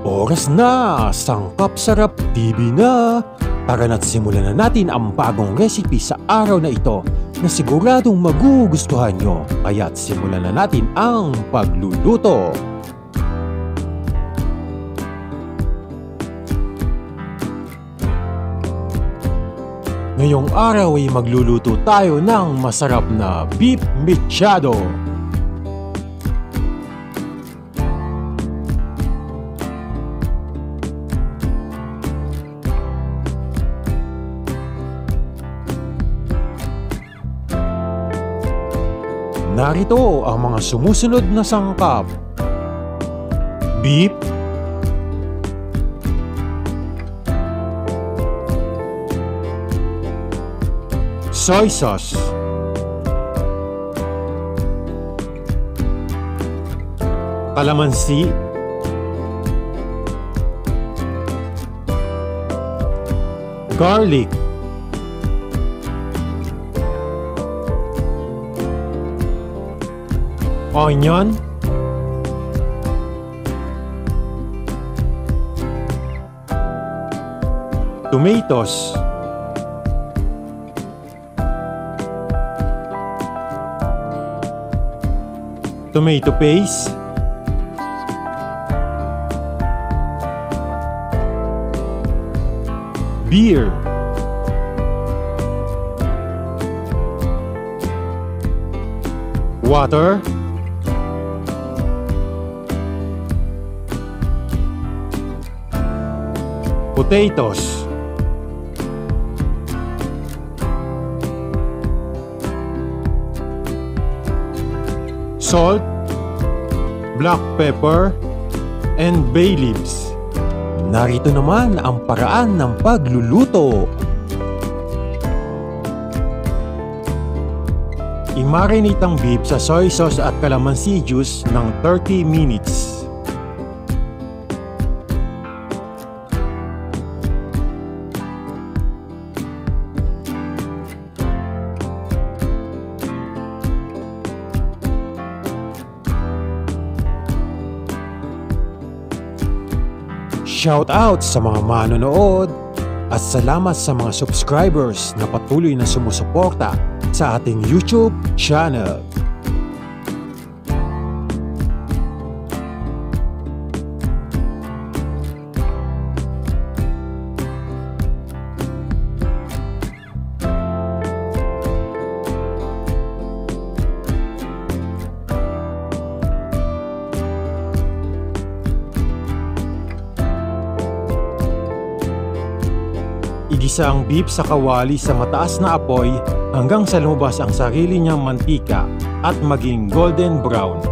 Oras na! Sangkap Sarap TV na! Tara na't simulan na natin ang bagong recipe sa araw na ito na siguradong magugustuhan nyo. Kaya't simulan na natin ang pagluluto! Ngayong araw ay magluluto tayo ng masarap na beef mechado. Narito ang mga sumusunod na sangkap. Beef, soy sauce, kalamansi, garlic, onion, tomatoes, tomato paste, beer, water, potatoes, salt, black pepper, and bay leaves. Narito naman ang paraan ng pagluluto. I-marinate ang beef sa soy sauce at calamansi juice ng 30 minutes. Shout out sa mga manonood at salamat sa mga subscribers na patuloy na sumusuporta sa ating YouTube channel. Igisa ang beef sa kawali sa mataas na apoy hanggang sa lumabas ang sarili niyang mantika at maging golden brown.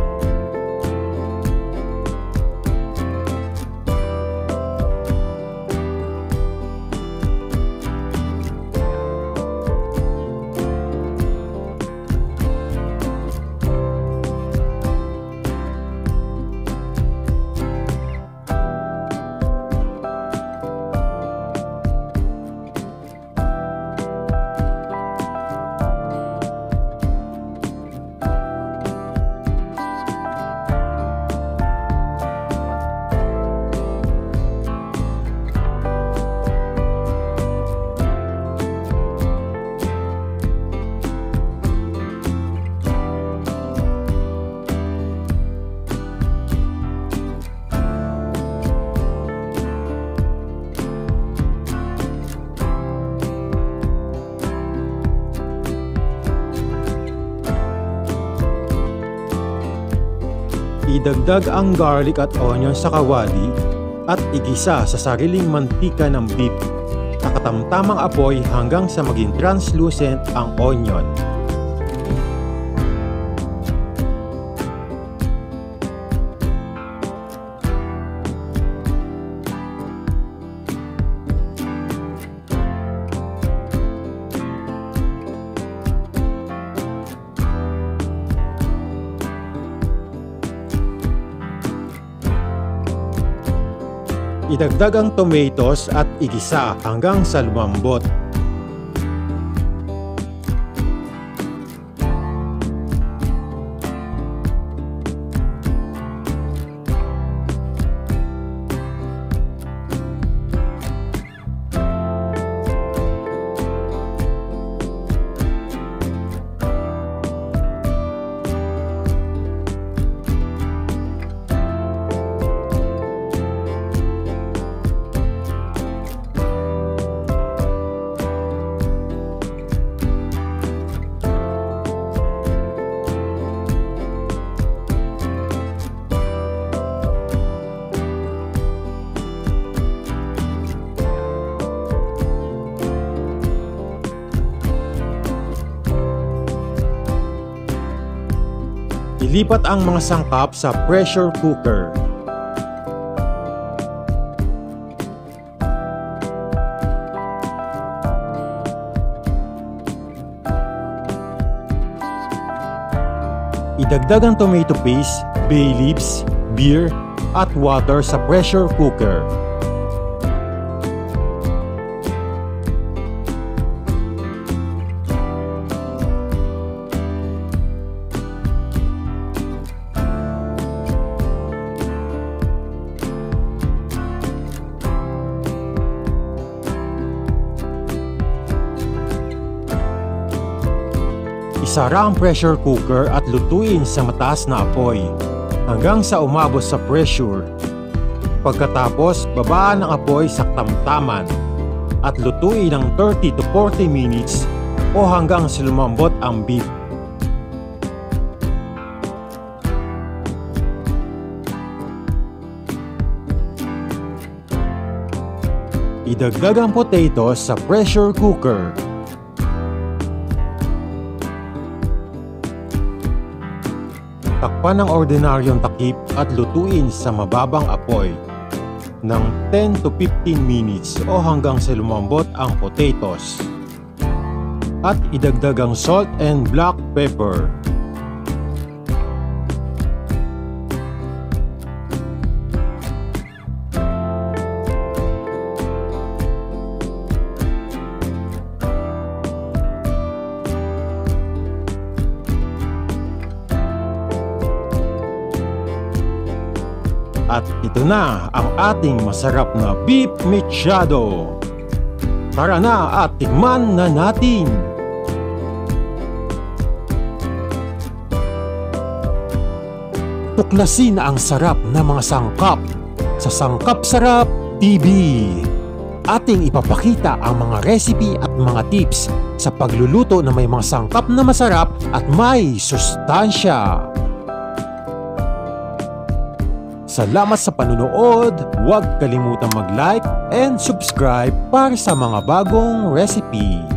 Idagdag ang garlic at onion sa kawali at igisa sa sariling mantika ng beef sa katamtamang apoy hanggang sa maging translucent ang onion. Idagdag ang tomatoes at igisa hanggang sa lumambot. Ilipat ang mga sangkap sa pressure cooker. Idagdag ang tomato paste, bay leaves, beer, at water sa pressure cooker. Isara ang pressure cooker at lutuin sa mataas na apoy hanggang sa umabot sa pressure. Pagkatapos, babaan ang apoy sa tamtaman at lutuin ng 30 to 40 minutes o hanggang sa lumambot ang beef. Idagdag ang potatoes sa pressure cooker. Takpan ng ordinaryong takip at lutuin sa mababang apoy ng 10 to 15 minutes o hanggang sa lumambot ang potatoes. At idagdag ang salt and black pepper. At ito na ang ating masarap na beef mechado. Tara na at tikman na natin! Tuklasin ang sarap na mga sangkap sa Sangkap Sarap TV. Ating ipapakita ang mga recipe at mga tips sa pagluluto na may mga sangkap na masarap at may sustansya. Salamat sa panunood, huwag kalimutang mag-like and subscribe para sa mga bagong recipe.